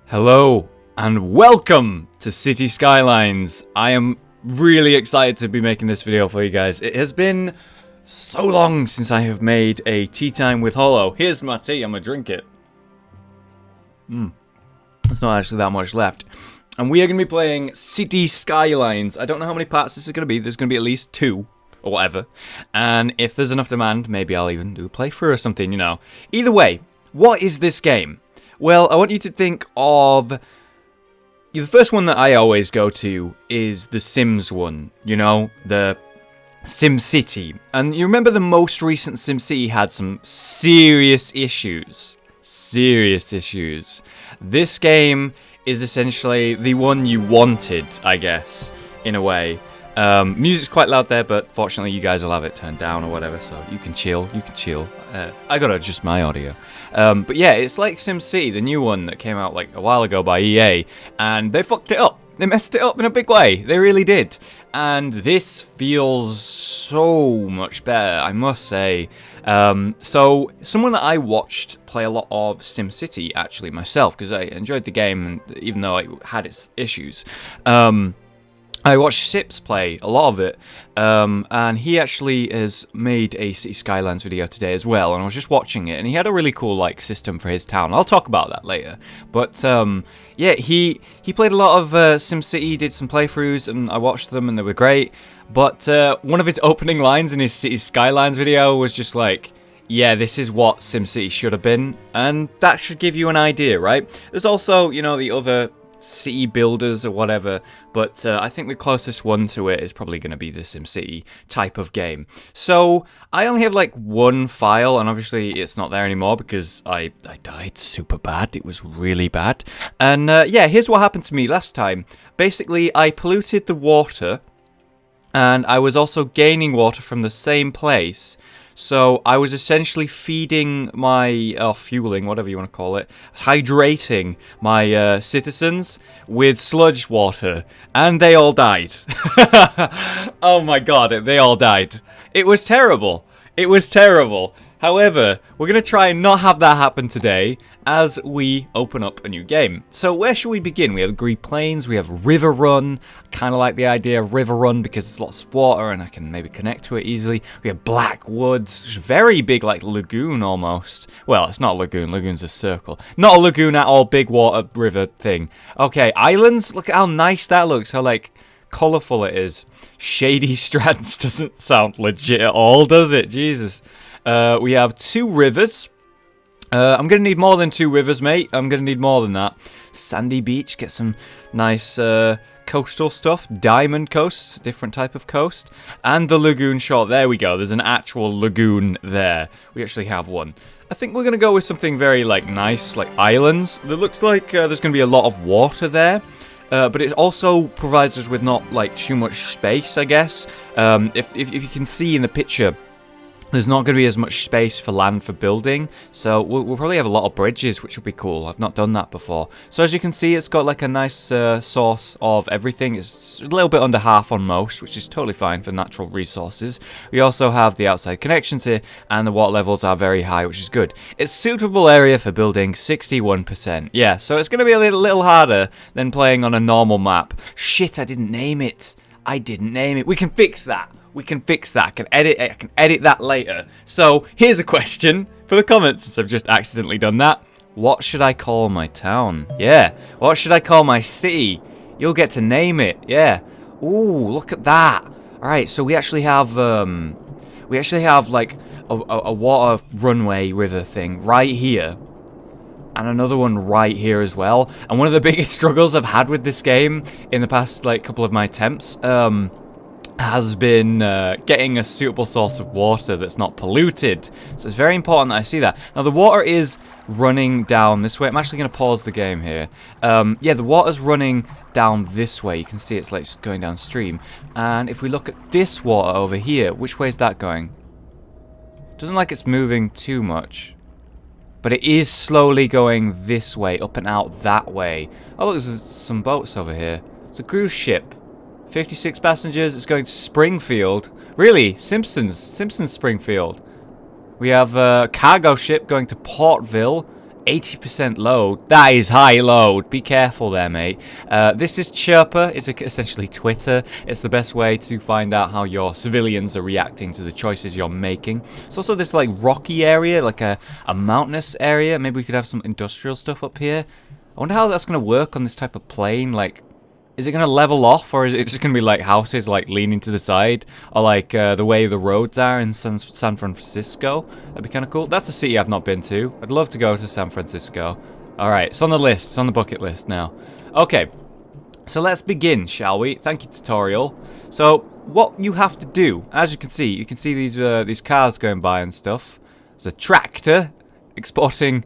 Hello and welcome to City Skylines. I am really excited to be making this video for you guys. It has been so long since I have made a tea time with Hollow. Here's my tea, I'm gonna drink it. There's not actually that much left. And we are gonna be playing City Skylines. I don't know how many parts this is gonna be. There's gonna be at least 2 or whatever. And if there's enough demand, maybe I'll even do a playthrough or something, you know. Either way, what is this game? Well, I want you to think of... The first one that I always go to is the Sims one, you know, the SimCity. And you remember the most recent SimCity had some serious issues. Serious issues. This game is essentially the one you wanted, I guess, in a way. Music's quite loud there, but fortunately you guys will have it turned down or whatever, so you can chill, I gotta adjust my audio. But yeah, it's like SimCity, the new one that came out like a while ago by EA, and they fucked it up. They messed it up in a big way. They really did. And this feels so much better, I must say. So, someone that I watched play a lot of SimCity, actually, myself, because I enjoyed the game, and even though it had its issues. I watched Sips play a lot of it, and he actually has made a City Skylines video today as well, and I was just watching it, and he had a really cool, like, system for his town. I'll talk about that later. But, yeah, he played a lot of SimCity, did some playthroughs, and I watched them, and they were great. But one of his opening lines in his City Skylines video was just like, yeah, this is what SimCity should have been, and that should give you an idea, right? There's also, you know, the other city builders or whatever, but I think the closest one to it is probably going to be the SimCity type of game. So I only have like one file, and obviously it's not there anymore because I died super bad. It was really bad. And yeah, here's what happened to me last time. Basically, I polluted the water, and I was also gaining water from the same place. So I was essentially feeding my, fueling, whatever you want to call it, hydrating my citizens with sludge water, and they all died. Oh my god, they all died. It was terrible. It was terrible. However, we're going to try and not have that happen today as we open up a new game. So where should we begin? We have Green Plains, we have River Run. Kind of like the idea of River Run because there's lots of water and I can maybe connect to it easily. We have Black Woods, which is very big, like lagoon almost. Well, it's not a lagoon, lagoon's a circle. Not a lagoon at all, big water river thing. Okay, islands, look at how nice that looks, how like colourful it is. Shady Strands doesn't sound legit at all, does it? Jesus. We have 2 rivers. I'm going to need more than 2 rivers, mate. I'm going to need more than that. Sandy Beach, get some nice coastal stuff. Diamond Coast, different type of coast. And the lagoon shore. There we go. There's an actual lagoon there. We actually have one. I think we're going to go with something very like nice, like islands. It looks like there's going to be a lot of water there. But it also provides us with not like too much space, I guess. If you can see in the picture, there's not going to be as much space for land for building, so we'll probably have a lot of bridges, which will be cool. I've not done that before. So as you can see, it's got like a nice source of everything. It's a little bit under half on most, which is totally fine for natural resources. We also have the outside connections here, and the water levels are very high, which is good. It's suitable area for building, 61%. Yeah, so it's going to be a little harder than playing on a normal map. Shit, I didn't name it. I didn't name it. We can fix that. We can fix that. I can edit that later. So, here's a question for the comments, since I've just accidentally done that. What should I call my town? Yeah. What should I call my city? You'll get to name it. Yeah. Ooh, look at that. Alright, so we actually have like a water runway river thing right here. And another one right here as well. And one of the biggest struggles I've had with this game in the past like couple of my attempts, has been getting a suitable source of water that's not polluted. So it's very important that I see that. Now the water is running down this way. I'm actually going to pause the game here. Yeah, the water's running down this way. You can see it's like going downstream. And if we look at this water over here, which way is that going? Doesn't look like it's moving too much. But it is slowly going this way, up and out that way. Oh, look, there's some boats over here. It's a cruise ship. 56 passengers, it's going to Springfield. Really? Simpsons Springfield. We have a cargo ship going to Portville. 80% load. That is high load. Be careful there, mate. This is Chirper. It's essentially Twitter. It's the best way to find out how your civilians are reacting to the choices you're making. It's also this like rocky area, like a mountainous area. Maybe we could have some industrial stuff up here. I wonder how that's going to work on this type of plane. Like, is it going to level off, or is it just going to be like houses like leaning to the side, or like the way the roads are in San Francisco? That'd be kind of cool. That's a city I've not been to. I'd love to go to San Francisco. All right, it's on the list. It's on the bucket list now. Okay, so let's begin, shall we? Thank you, tutorial. So what you have to do, as you can see these cars going by and stuff. There's a tractor exporting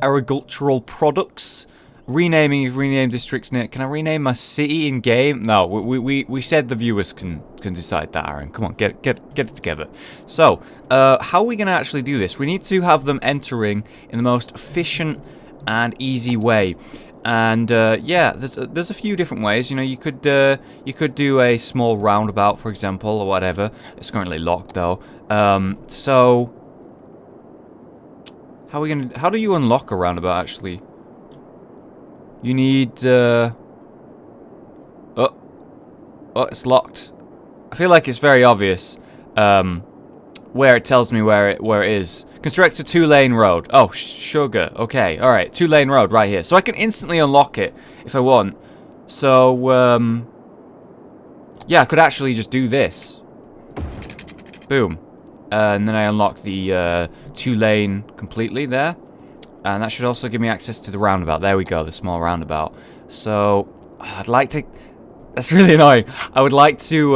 agricultural products. Renaming, rename districts. Can I rename my city in game? No, we said the viewers can decide that, Aaron. Come on, get it together. So, how are we going to actually do this? We need to have them entering in the most efficient and easy way. And yeah, there's a few different ways. You know, you could do a small roundabout, for example, or whatever. It's currently locked though. So, how do you unlock a roundabout actually? You need, oh, it's locked. I feel like it's very obvious, where it tells me where it is. Construct a 2-lane road. Oh, sugar. Okay, alright. 2-lane road right here. So I can instantly unlock it if I want. So, yeah, I could actually just do this. Boom. And then I unlock the, 2-lane completely there. And that should also give me access to the roundabout. There we go, the small roundabout. So, I'd like to... That's really annoying. I would like to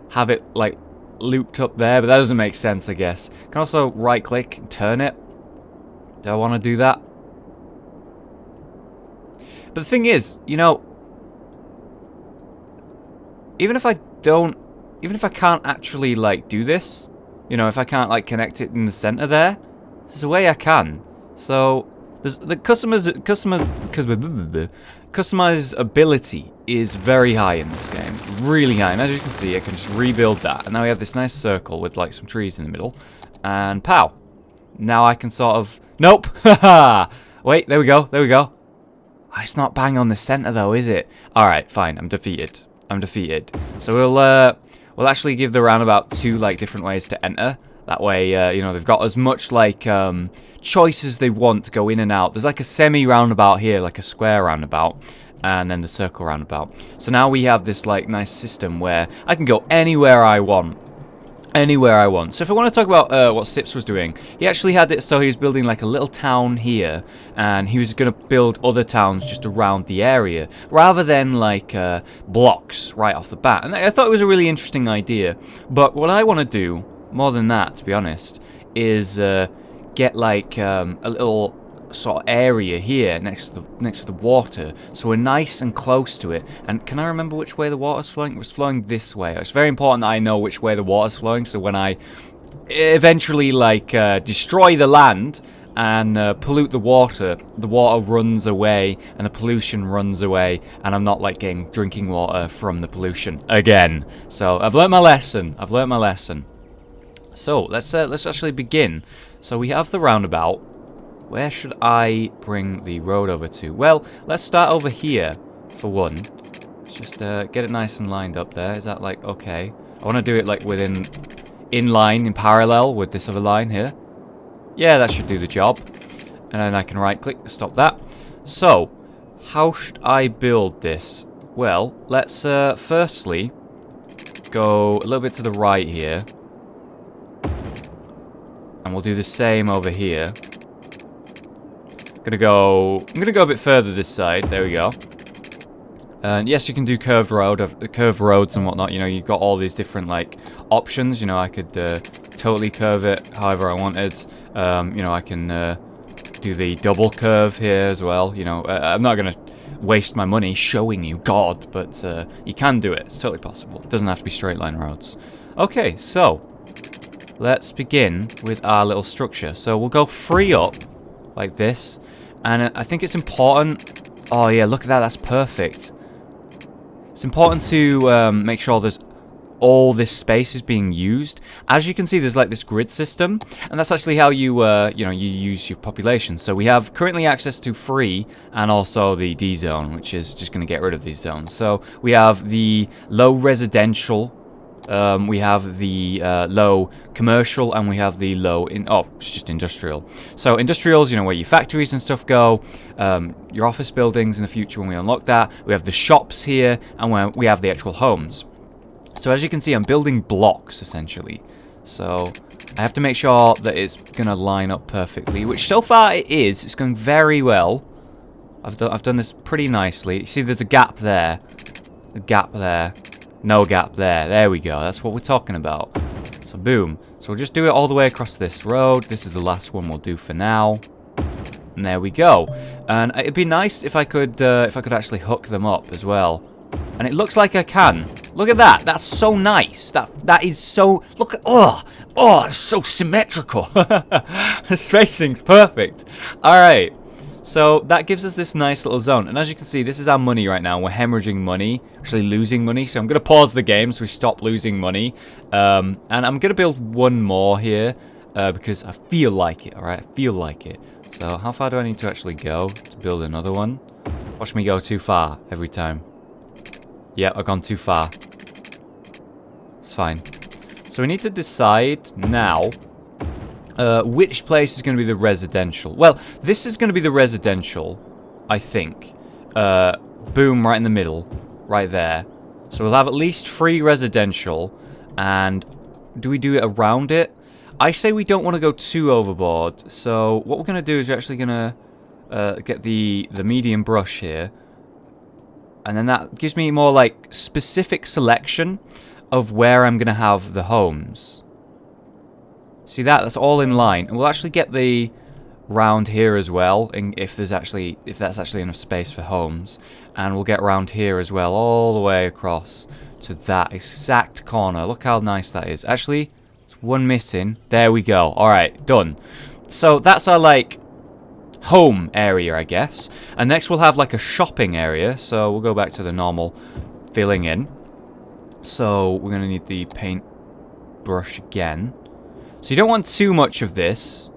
have it, like, looped up there, but that doesn't make sense, I guess. Can also right-click and turn it. Do I want to do that? But the thing is, you know... Even if I can't actually, like, do this... You know, if I can't, like, connect it in the center there... There's a way I can. So, there's the customizability is very high in this game, really high. And as you can see, I can just rebuild that. And now we have this nice circle with like some trees in the middle, and pow! Now I can sort of nope. Haha. Wait, there we go. There we go. Oh, it's not bang on the center though, is it? All right, fine. I'm defeated. I'm defeated. So we'll actually give the roundabout 2 like different ways to enter. That way, you know, they've got as much, like, choice as they want to go in and out. There's, like, a semi-roundabout here, like a square roundabout, and then the circle roundabout. So now we have this, like, nice system where I can go anywhere I want. Anywhere I want. So if I want to talk about what Sips was doing, he actually had it so he was building, like, a little town here, and he was going to build other towns just around the area, rather than, like, blocks right off the bat. And I thought it was a really interesting idea. But what I want to do... More than that, to be honest, is get like a little sort of area here next to the water, so we're nice and close to it. And can I remember which way the water's flowing? It was flowing this way. It's very important that I know which way the water's flowing, so when I eventually like destroy the land and pollute the water runs away and the pollution runs away, and I'm not like getting drinking water from the pollution again. So I've learnt my lesson. I've learnt my lesson. So let's actually begin. So we have the roundabout. Where should I bring the road over to? Well, let's start over here for one. Let's just get it nice and lined up there. Is that like okay? I want to do it like in line, in parallel with this other line here. Yeah, that should do the job. And then I can right click to stop that. So, how should I build this? Well, let's firstly go a little bit to the right here. And we'll do the same over here. I'm gonna go a bit further this side. There we go. And yes, you can do curved roads and whatnot. You know, you've got all these different like options. You know, I could totally curve it however I wanted. You know, I can do the double curve here as well. You know, I'm not gonna waste my money showing you God, but you can do it. It's totally possible. It doesn't have to be straight line roads. Okay, so. Let's begin with our little structure. So we'll go 3 up, like this. And I think it's important... Oh yeah, look at that, that's perfect. It's important to make sure there's all this space is being used. As you can see, there's like this grid system, and that's actually how you you use your population. So we have currently access to free and also the D zone, which is just going to get rid of these zones. So we have the low residential, we have the low commercial, and we have the low it's just industrial. So industrials, where your factories and stuff go, your office buildings in the future when we unlock that. We have the shops here, and we have the actual homes. So as you can see, I'm building blocks essentially. So I have to make sure that it's gonna line up perfectly, which so far it is. It's going very well. I've done this pretty nicely. You see, there's a gap there, a gap there. No gap there. There we go. That's what we're talking about. So boom. So we'll just do it all the way across this road. This is the last one we'll do for now. And there we go. And it'd be nice if I could actually hook them up as well. And it looks like I can. Look at that. That's so nice. That is so. Look at it's so symmetrical. The spacing's perfect. All right. So that gives us this nice little zone. And as you can see, this is our money right now. We're hemorrhaging money, actually losing money. So I'm going to pause the game so we stop losing money. And I'm going to build one more here because I feel like it, all right? I feel like it. So how far do I need to actually go to build another one? Watch me go too far every time. Yep, I've gone too far. It's fine. So we need to decide now which place is going to be the residential. Well, this is going to be the residential, I think. Boom, right in the middle. Right there. So we'll have at least 3 residential. And do we do it around it? I say we don't want to go too overboard. So what we're going to do is we're actually going to get the medium brush here. And then that gives me more like specific selection of where I'm going to have the homes. See that? That's all in line. And we'll actually get the round here as well, and if that's actually enough space for homes. And we'll get round here as well, all the way across to that exact corner. Look how nice that is. Actually, it's one missing. There we go. Alright, done. So that's our like home area, I guess. And next we'll have like a shopping area. So we'll go back to the normal filling in. So we're going to need the paint brush again. So you don't want too much of this.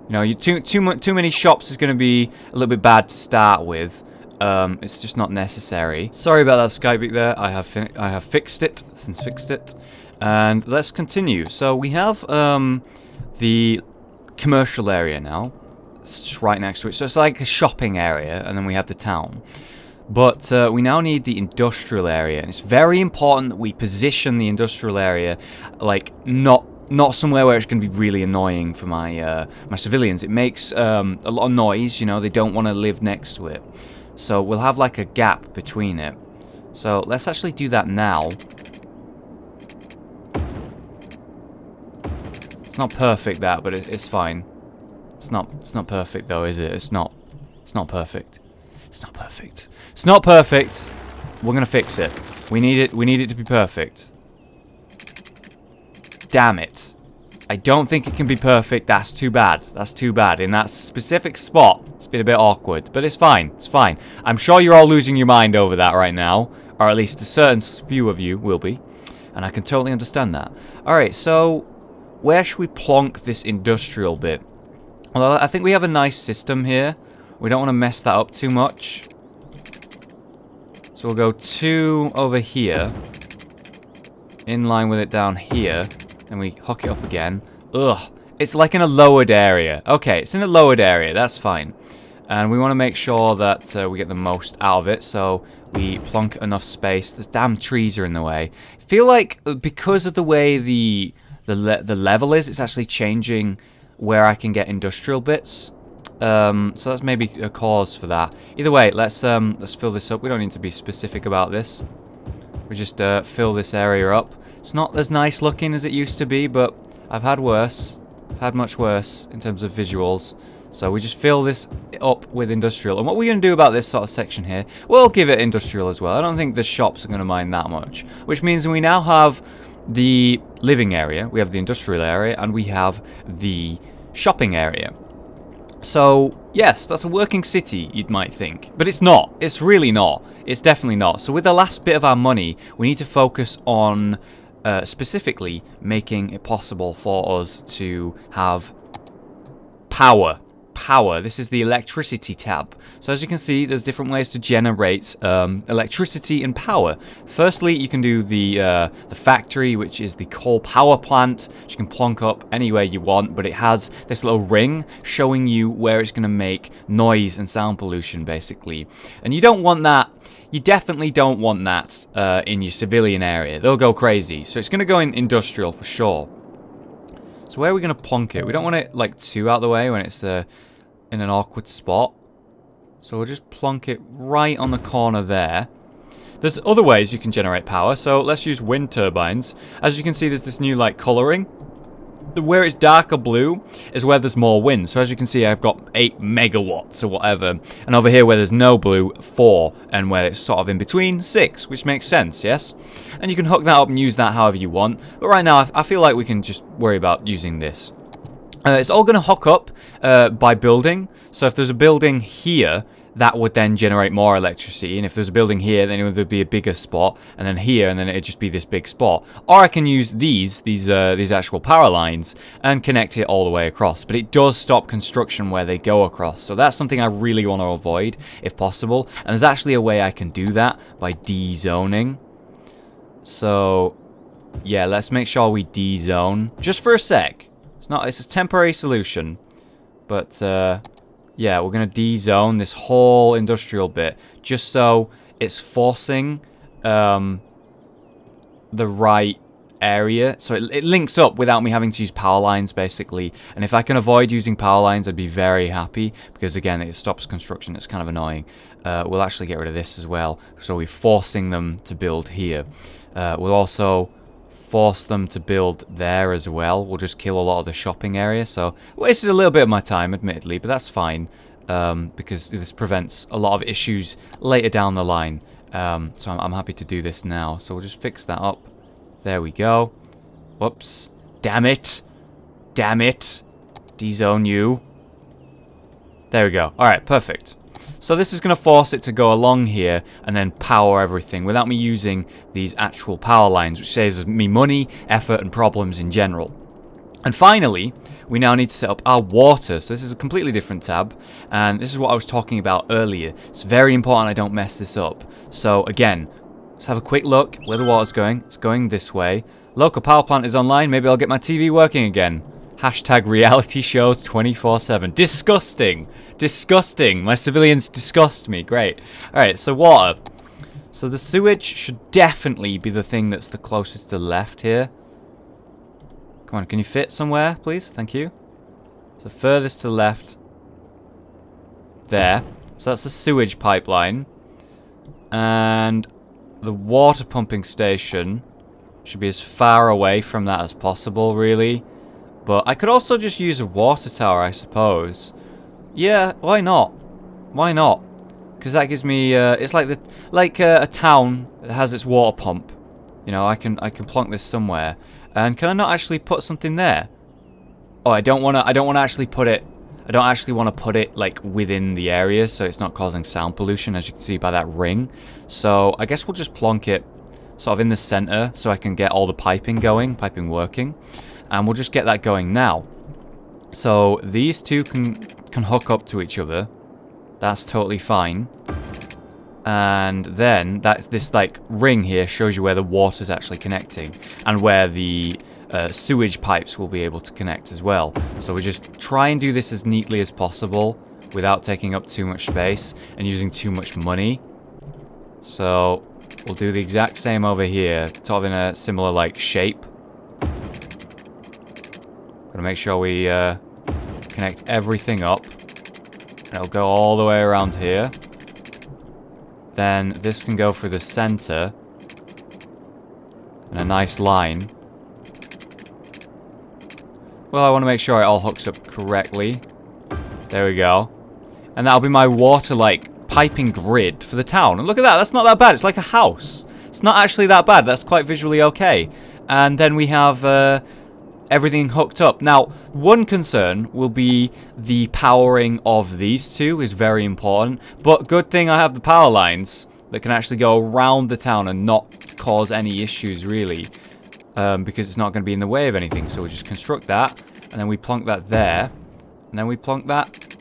Too many shops is going to be a little bit bad to start with. It's just not necessary. Sorry about that Skype there. I have fixed it. Since fixed it. And let's continue. So we have the commercial area now. It's just right next to it. So it's like a shopping area, and then we have the town. But we now need the industrial area, and it's very important that we position the industrial area like not somewhere where it's going to be really annoying for my my civilians. It makes a lot of noise, they don't want to live next to it. So we'll have like a gap between it. So let's actually do that now. It's not perfect that, but it's fine. It's not perfect though, is it? It's not perfect. It's not perfect. It's not perfect. We're gonna fix it. We need it to be perfect. Damn it. I don't think it can be perfect. That's too bad. That's too bad. In that specific spot, it's been a bit awkward. But it's fine. It's fine. I'm sure you're all losing your mind over that right now. Or at least a certain few of you will be. And I can totally understand that. Alright, so where should we plonk this industrial bit? Well, I think we have a nice system here. We don't want to mess that up too much. So we'll go 2 over here. In line with it down here. And we hook it up again. Ugh. It's like in a lowered area. Okay, it's in a lowered area. That's fine. And we want to make sure that we get the most out of it. So we plonk enough space. The damn trees are in the way. I feel like because of the way the level is, it's actually changing where I can get industrial bits. So that's maybe a cause for that. Either way, let's fill this up. We don't need to be specific about this. We just fill this area up. It's not as nice looking as it used to be, but I've had worse. I've had much worse in terms of visuals. So we just fill this up with industrial. And what we're going to do about this sort of section here, we'll give it industrial as well. I don't think the shops are going to mind that much. Which means we now have the living area, we have the industrial area, and we have the shopping area. So, yes, that's a working city, you might think. But it's not. It's really not. It's definitely not. So with the last bit of our money, we need to focus on specifically making it possible for us to have power. This is the electricity tab. So as you can see, there's different ways to generate electricity and power. Firstly, you can do the factory, which is the coal power plant, which you can plonk up anywhere you want, but it has this little ring showing you where it's going to make noise and sound pollution, basically. And you don't want that. You definitely don't want that in your civilian area. They'll go crazy. So it's going to go in industrial for sure. So where are we going to plonk it? We don't want it like too out of the way when it's in an awkward spot. So we'll just plonk it right on the corner there. There's other ways you can generate power. So let's use wind turbines. As you can see, there's this new like coloring. Where it's darker blue is where there's more wind. So as you can see, I've got 8 megawatts or whatever. And over here where there's no blue, 4. And where it's sort of in between, 6. Which makes sense, yes? And you can hook that up and use that however you want. But right now, I feel like we can just worry about using this. It's all going to hook up by building. So if there's a building here, that would then generate more electricity. And if there's a building here, then it would be a bigger spot. And then here, and then it'd just be this big spot. Or I can use these actual power lines and connect it all the way across. But it does stop construction where they go across. So that's something I really want to avoid, if possible. And there's actually a way I can do that by dezoning. So, yeah, let's make sure we dezone. Just for a sec. It's a temporary solution. But, yeah, we're going to dezone this whole industrial bit just so it's forcing the right area. So it links up without me having to use power lines, basically. And if I can avoid using power lines, I'd be very happy because, again, it stops construction. It's kind of annoying. We'll actually get rid of this as well. So we're forcing them to build here. We'll also force them to build there as well. We'll just kill a lot of the shopping area. So wasted a little bit of my time, admittedly, but that's fine because this prevents a lot of issues later down the line. So I'm happy to do this now. So we'll just fix that up. There we go. Whoops. Damn it. Damn it. Dezone you. There we go. Alright, perfect. So this is going to force it to go along here and then power everything without me using these actual power lines, which saves me money, effort, and problems in general. And finally, we now need to set up our water. So this is a completely different tab, and this is what I was talking about earlier. It's very important I don't mess this up. So again, let's have a quick look where the water's going. It's going this way. Local power plant is online. Maybe I'll get my TV working again. Hashtag reality shows 24/7. Disgusting. Disgusting. My civilians disgust me. Great. Alright, so water. So the sewage should definitely be the thing that's the closest to the left here. Come on, can you fit somewhere, please? Thank you. So furthest to the left. There. So that's the sewage pipeline. And the water pumping station should be as far away from that as possible, really. But I could also just use a water tower, I suppose. Yeah, why not? Why not? Because that gives me, it's like a town that has its water pump. You know, I can plonk this somewhere. And can I not actually put something there? Oh, I don't want to actually put it. I don't actually want to put it like within the area, so it's not causing sound pollution, as you can see by that ring. So I guess we'll just plonk it sort of in the center, so I can get all the piping working. And we'll just get that going now. So these two can hook up to each other. That's totally fine. And then this like ring here shows you where the water's actually connecting and where the sewage pipes will be able to connect as well. So we just try and do this as neatly as possible without taking up too much space and using too much money. So we'll do the exact same over here, sort of in a similar like shape. Gotta make sure we connect everything up. And it'll go all the way around here. Then this can go through the center. And a nice line. Well, I want to make sure it all hooks up correctly. There we go. And that'll be my water, like, piping grid for the town. And look at that, that's not that bad. It's like a house. It's not actually that bad. That's quite visually okay. And then we have everything hooked up. Now, one concern will be the powering of these two is very important. But good thing I have the power lines that can actually go around the town and not cause any issues, really. because it's not going to be in the way of anything. So we'll just construct that, and then we plonk that there, and then we plonk that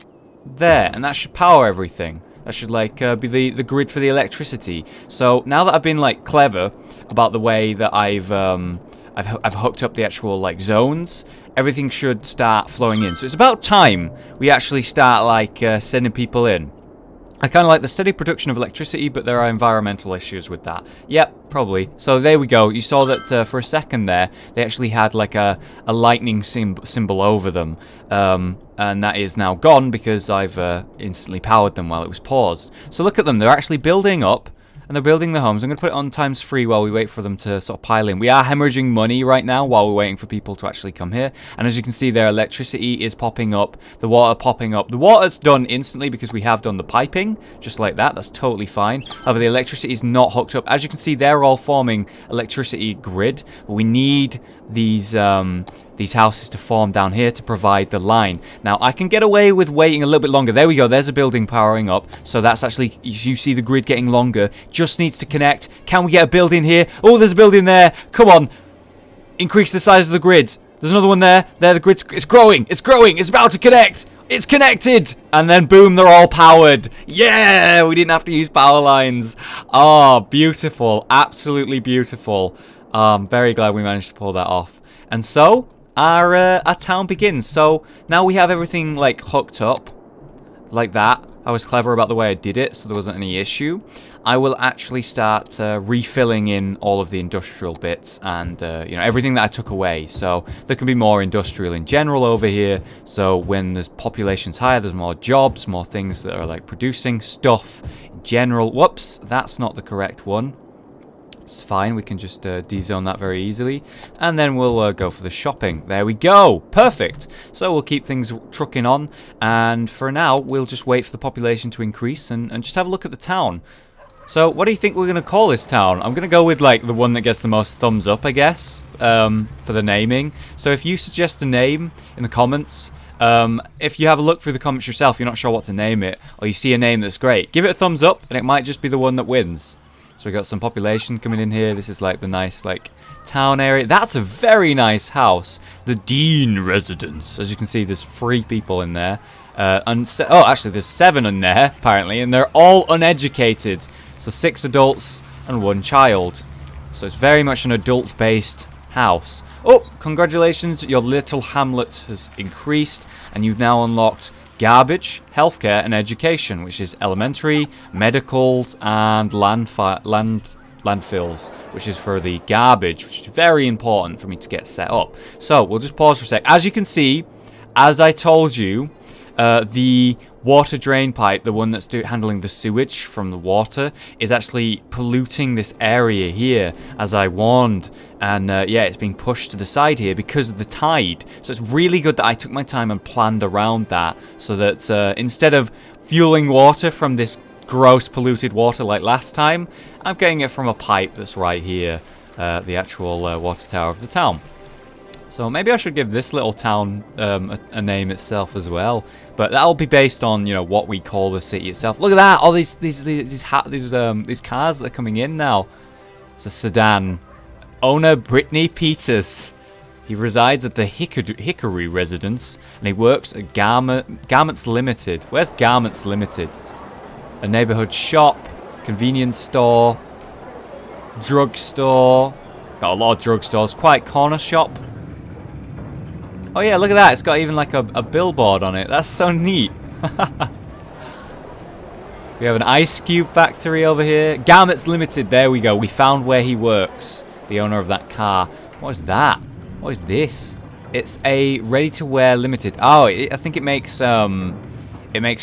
there, and that should power everything. That should like be the grid for the electricity. So now that I've been like clever about the way that I've hooked up the actual like zones, everything should start flowing in. So it's about time we actually start like sending people in. I kind of like the steady production of electricity, but there are environmental issues with that. Yep, probably. So there we go. You saw that for a second there, they actually had like a lightning symbol over them. And that is now gone because I've instantly powered them while it was paused. So look at them. They're actually building up. And they're building the homes. I'm going to put it on ×3 while we wait for them to sort of pile in. We are hemorrhaging money right now while we're waiting for people to actually come here. And as you can see there, electricity is popping up. The water popping up. The water's done instantly because we have done the piping. Just like that. That's totally fine. However, the electricity is not hooked up. As you can see, they're all forming electricity grid. But we need these houses to form down here to provide the line. Now, I can get away with waiting a little bit longer. There we go. There's a building powering up. So that's actually, you see the grid getting longer. Just needs to connect. Can we get a building here? Oh, there's a building there. Come on. Increase the size of the grid. There's another one there. There, the grid's it's growing. It's growing. It's about to connect. It's connected. And then, boom, they're all powered. Yeah, we didn't have to use power lines. Oh, beautiful. Absolutely beautiful. Very glad we managed to pull that off. And so, our town begins. So, now we have everything, like, hooked up. Like that. I was clever about the way I did it, so there wasn't any issue. I will actually start refilling in all of the industrial bits and, you know, everything that I took away. So, there can be more industrial in general over here. So, when there's population's higher, there's more jobs, more things that are, like, producing stuff in general. Whoops, that's not the correct one. It's fine, we can just dezone that very easily. And then we'll go for the shopping. There we go. Perfect. So we'll keep things trucking on. And for now, we'll just wait for the population to increase and just have a look at the town. So what do you think we're going to call this town? I'm going to go with like the one that gets the most thumbs up, I guess, for the naming. So if you suggest a name in the comments, if you have a look through the comments yourself, you're not sure what to name it, or you see a name that's great, give it a thumbs up and it might just be the one that wins. So we got some population coming in here. This is like the nice like town area. That's a very nice house. The Dean residence. As you can see, there's 3 people in there. Oh, actually, there's 7 in there apparently, and they're all uneducated. So 6 adults and 1 child. So it's very much an adult-based house. Oh, congratulations! Your little hamlet has increased, and you've now unlocked garbage, healthcare, and education, which is elementary, medicals, and landfills, which is for the garbage, which is very important for me to get set up. So we'll just pause for a sec. As you can see, as I told you, the water drain pipe, the one that's handling the sewage from the water, is actually polluting this area here, as I warned. And yeah, it's being pushed to the side here because of the tide. So it's really good that I took my time and planned around that, so that instead of fueling water from this gross polluted water like last time, I'm getting it from a pipe that's right here, the actual water tower of the town. So maybe I should give this little town a name itself as well, but that'll be based on, you know, what we call the city itself. Look at that! All these cars that are coming in now. It's a sedan. Owner Brittany Peters. He resides at the Hickory residence, and he works at Garments Limited. Where's Garments Limited? A neighborhood shop, convenience store, drugstore. Got a lot of drugstores. Quiet corner shop. Oh yeah, look at that. It's got even like a billboard on it. That's so neat. We have an ice cube factory over here. Garments Limited. There we go. We found where he works. The owner of that car. What is that? What is this? It's a ready-to-wear limited. Oh, I think it makes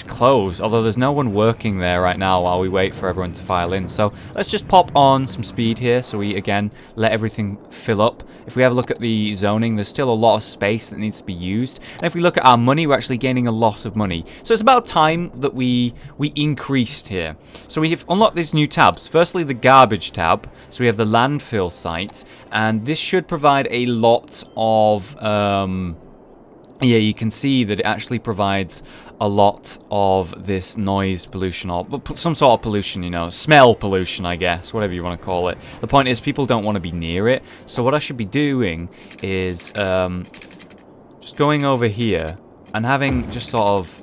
clothes. Although there's no one working there right now while we wait for everyone to file in. So let's just pop on some speed here, so we again let everything fill up. If we have a look at the zoning, there's still a lot of space that needs to be used. And if we look at our money, we're actually gaining a lot of money. So it's about time that we increased here. So we have unlocked these new tabs. Firstly, the garbage tab. So we have the landfill site, and this should provide a lot of yeah, you can see that it actually provides a lot of this noise pollution, or some sort of pollution, you know, smell pollution, I guess, whatever you want to call it. The point is, people don't want to be near it. So what I should be doing is just going over here and having just sort of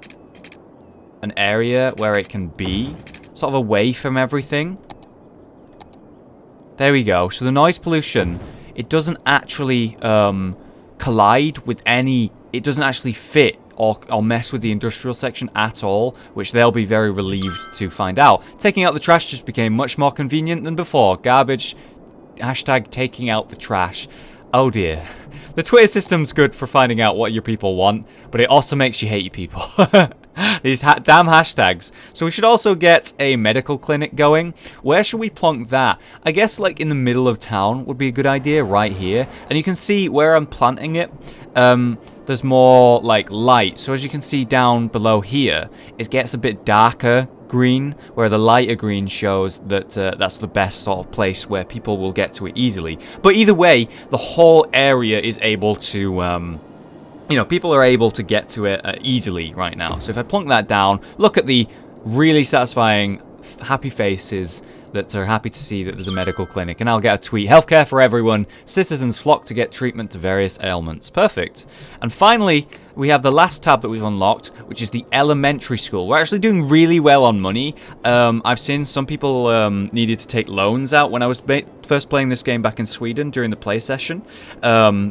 an area where it can be sort of away from everything. There we go. So the noise pollution, it doesn't actually collide with any... It doesn't actually fit or mess with the industrial section at all, which they'll be very relieved to find out. Taking out the trash just became much more convenient than before. Garbage, hashtag taking out the trash. Oh dear. The Twitter system's good for finding out what your people want, but it also makes you hate your people. These damn hashtags. So we should also get a medical clinic going. Where should we plonk that? I guess like in the middle of town would be a good idea, right here. And you can see where I'm planting it. There's more like light. So as you can see down below here, it gets a bit darker green, where the lighter green shows that that's the best sort of place where people will get to it easily. But either way, the whole area is able to... you know, people are able to get to it easily right now. So if I plunk that down, look at the really satisfying, happy faces that are happy to see that there's a medical clinic. And I'll get a tweet. Healthcare for everyone. Citizens flock to get treatment to various ailments. Perfect. And finally, we have the last tab that we've unlocked, which is the elementary school. We're actually doing really well on money. I've seen some people needed to take loans out when I was first playing this game back in Sweden during the play session.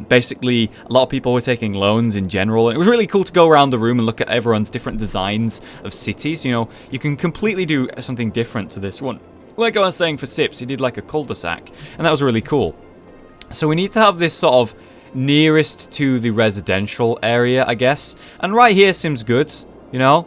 Basically, a lot of people were taking loans in general. It was really cool to go around the room and look at everyone's different designs of cities. You know, you can completely do something different to this one. Like I was saying for Sips, he did like a cul-de-sac, and that was really cool. So we need to have this sort of nearest to the residential area, I guess. And right here seems good, you know.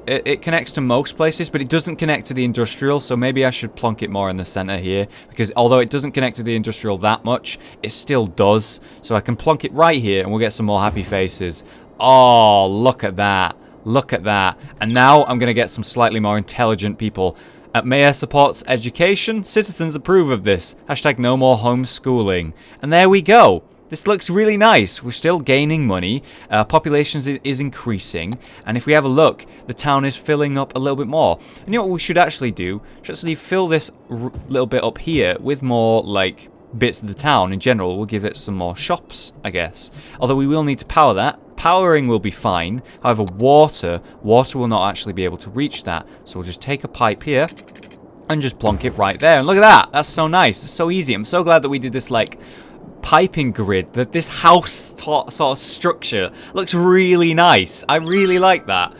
It connects to most places, but it doesn't connect to the industrial, so maybe I should plonk it more in the center here, because although it doesn't connect to the industrial that much, it still does. So I can plonk it right here, and we'll get some more happy faces. Oh, look at that. Look at that. And now I'm going to get some slightly more intelligent people. Mayor supports education. Citizens approve of this. Hashtag no more homeschooling. And there we go. This looks really nice. We're still gaining money. Population is increasing. And if we have a look, the town is filling up a little bit more. And you know what we should actually do? We should actually fill this little bit up here with more, like, bits of the town in general. We'll give it some more shops, I guess. Although we will need to power that. Powering will be fine. However, water will not actually be able to reach that. So we'll just take a pipe here and just plonk it right there. And look at that. That's so nice. It's so easy. I'm so glad that we did this, like, piping grid. That this house sort of structure looks really nice. I really like that.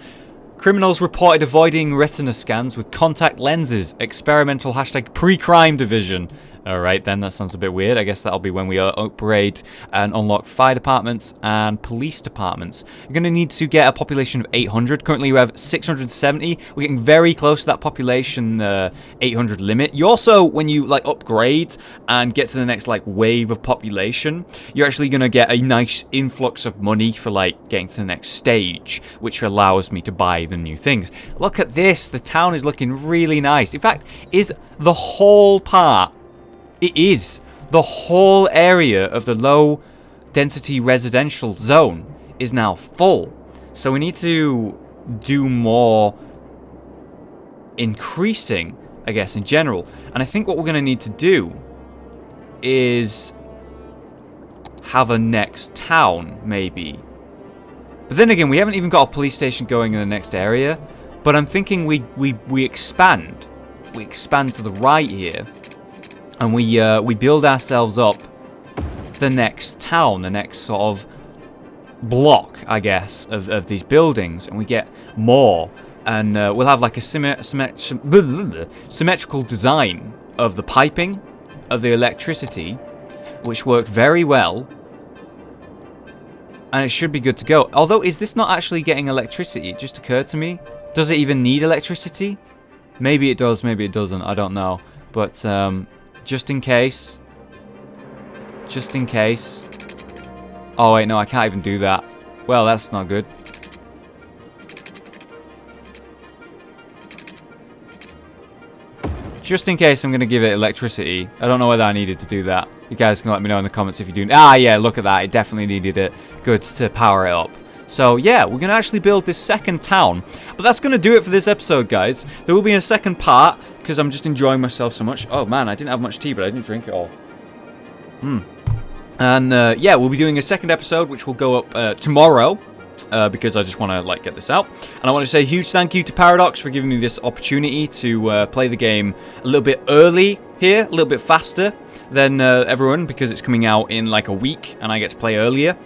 Criminals reported avoiding retina scans with contact lenses. Experimental hashtag pre-crime division. Alright then, that sounds a bit weird. I guess that'll be when we upgrade and unlock fire departments and police departments. You're going to need to get a population of 800. Currently we have 670. We're getting very close to that population 800 limit. You also, when you like upgrade and get to the next like wave of population, you're actually going to get a nice influx of money for like getting to the next stage, which allows me to buy the new things. Look at this. The town is looking really nice. In fact, is the whole part... It is. The whole area of the low density residential zone is now full. So we need to do more increasing, I guess, in general. And I think what we're going to need to do is have a next town, maybe. But then again, we haven't even got a police station going in the next area. But I'm thinking we expand. We expand to the right here. And we build ourselves up the next town, the next sort of block, I guess, of these buildings. And we get more. And we'll have like a symmetrical design of the piping, of the electricity, which worked very well. And it should be good to go. Although, is this not actually getting electricity? It just occurred to me. Does it even need electricity? Maybe it does, maybe it doesn't. I don't know. But... just in case. Just in case. Oh, wait, no, I can't even do that. Well, that's not good. Just in case, I'm going to give it electricity. I don't know whether I needed to do that. You guys can let me know in the comments if you do. Ah, yeah, look at that. It definitely needed it. Good to power it up. So yeah, we're going to actually build this second town. But that's going to do it for this episode, guys. There will be a second part, because I'm just enjoying myself so much. Oh man, I didn't have much tea, but I didn't drink it all. And yeah, we'll be doing a second episode, which will go up tomorrow. Because I just want to like get this out. And I want to say a huge thank you to Paradox for giving me this opportunity to play the game a little bit early here, a little bit faster than everyone, because it's coming out in like a week and I get to play earlier.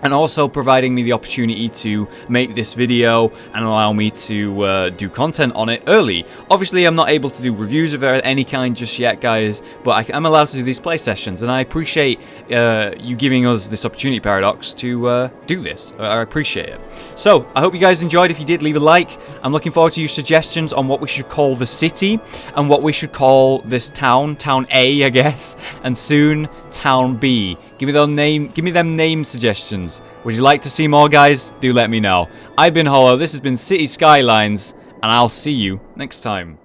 And also providing me the opportunity to make this video and allow me to do content on it early. Obviously, I'm not able to do reviews of any kind just yet, guys, but I'm allowed to do these play sessions, and I appreciate you giving us this opportunity, Paradox, to do this. I appreciate it. So, I hope you guys enjoyed. If you did, leave a like. I'm looking forward to your suggestions on what we should call the city and what we should call this town. Town A, I guess, and soon Town B. Give me them name suggestions. Would you like to see more, guys? Do let me know. I've been Hollow, this has been City Skylines, and I'll see you next time.